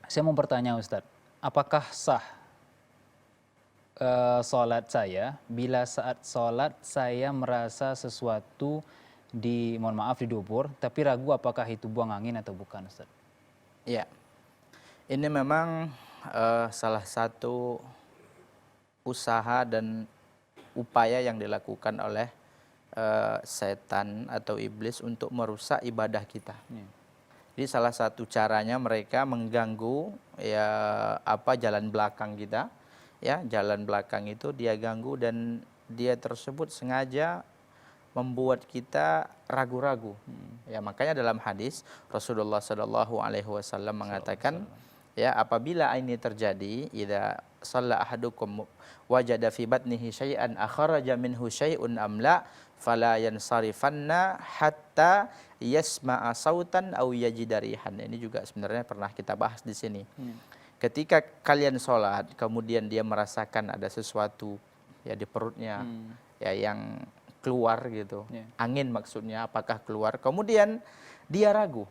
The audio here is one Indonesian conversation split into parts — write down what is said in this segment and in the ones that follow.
Saya mau bertanya Ustadz, apakah sah sholat saya bila saat sholat saya merasa sesuatu di, mohon maaf, di dubur, tapi ragu apakah itu buang angin atau bukan Ustadz? Ya, ini memang salah satu usaha dan upaya yang dilakukan oleh setan atau iblis untuk merusak ibadah kita. Ya. Jadi salah satu caranya mereka mengganggu ya jalan belakang kita, ya jalan belakang itu dia ganggu dan dia tersebut sengaja membuat kita ragu-ragu. Ya makanya dalam hadis Rasulullah Shallallahu Alaihi Wasallam mengatakan, ya apabila ini terjadi, idza shalla ahadukum wajada fi batnihi syai'an akhraja minhu syai'un amla fala yansarifanna hatta yasma'a sautan aw yajida rihan. Ini juga sebenarnya pernah kita bahas di sini. Ketika kalian sholat kemudian dia merasakan ada sesuatu ya di perutnya ya yang keluar gitu. Angin maksudnya, apakah keluar? Kemudian dia ragu.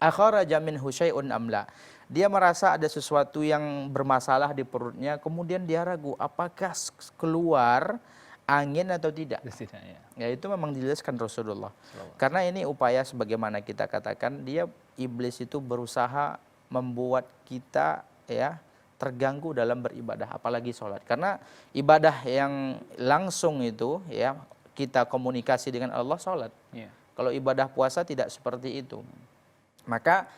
Akhraja minhu syai'un amla. Dia merasa ada sesuatu yang bermasalah di perutnya, kemudian dia ragu apakah keluar angin atau tidak. Tidak, ya. Ya itu memang dijelaskan Rasulullah. Karena ini upaya sebagaimana kita katakan, dia iblis itu berusaha membuat kita ya terganggu dalam beribadah, apalagi sholat. Karena ibadah yang langsung itu ya kita komunikasi dengan Allah sholat. Kalau ibadah puasa tidak seperti itu. Maka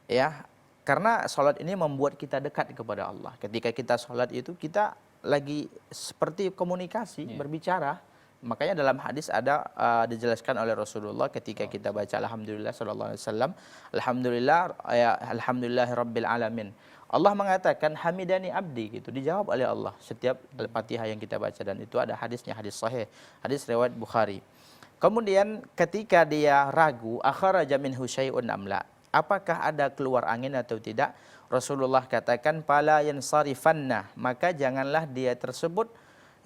ya karena sholat ini membuat kita dekat kepada Allah. Ketika kita sholat itu kita lagi seperti komunikasi, berbicara. Makanya dalam hadis ada dijelaskan oleh Rasulullah ketika kita baca Alhamdulillah sallallahu alaihi wasallam, Alhamdulillah ya alhamdulillahirabbil alamin. Allah mengatakan hamidani abdi gitu, dijawab oleh Allah setiap Al-Fatihah yang kita baca, dan itu ada hadisnya, hadis sahih, hadis riwayat Bukhari. Kemudian ketika dia ragu, akhraja minhu syai'un amla, apakah ada keluar angin atau tidak? Rasulullah katakan fala yansarifanna, maka janganlah dia tersebut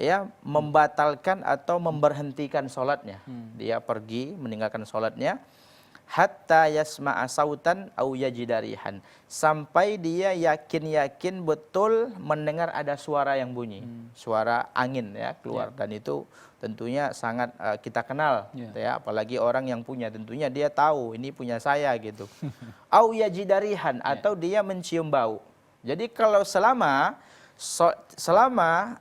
ya membatalkan atau memberhentikan sholatnya. Dia pergi meninggalkan sholatnya hatta yasma'a sautan au yajidarihan, sampai dia yakin betul mendengar ada suara yang bunyi, suara angin ya keluar. Dan itu tentunya sangat kita kenal ya, apalagi orang yang punya, tentunya dia tahu ini punya saya gitu. Au yajidarihan, atau dia mencium bau. Jadi kalau selama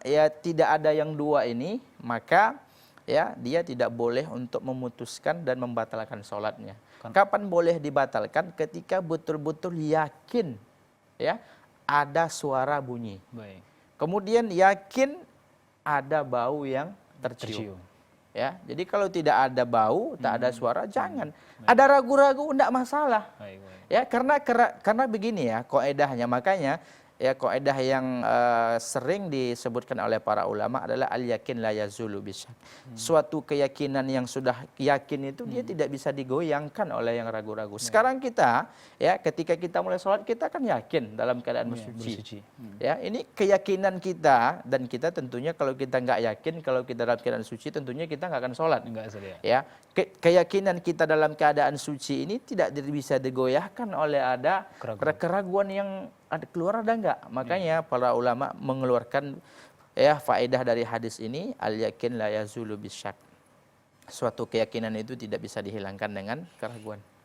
ya tidak ada yang dua ini, maka ya dia tidak boleh untuk memutuskan dan membatalkan sholatnya. Kapan boleh dibatalkan? Ketika betul-betul yakin ya ada suara bunyi. Kemudian yakin ada bau yang tercium. Ya, jadi kalau tidak ada bau, tak ada suara, jangan. Ada ragu-ragu, tidak masalah. Ya, karena begini ya kaidahnya, makanya ya kaidah yang sering disebutkan oleh para ulama adalah al yakin la yazulu bisyak. Suatu keyakinan yang sudah yakin itu dia tidak bisa digoyangkan oleh yang ragu-ragu. Sekarang kita ya ketika kita mulai sholat kita kan yakin dalam keadaan bersuci. Ya, ini keyakinan kita, dan kita tentunya kalau kita nggak yakin, kalau kita dalam keadaan suci tentunya kita nggak akan sholat. Ya, keyakinan kita dalam keadaan suci ini tidak bisa digoyahkan oleh ada keraguan yang ada keluar ada enggak. Makanya para ulama mengeluarkan ya faedah dari hadis ini, al yakin la yazulu bisyak. Suatu keyakinan itu tidak bisa dihilangkan dengan keraguan.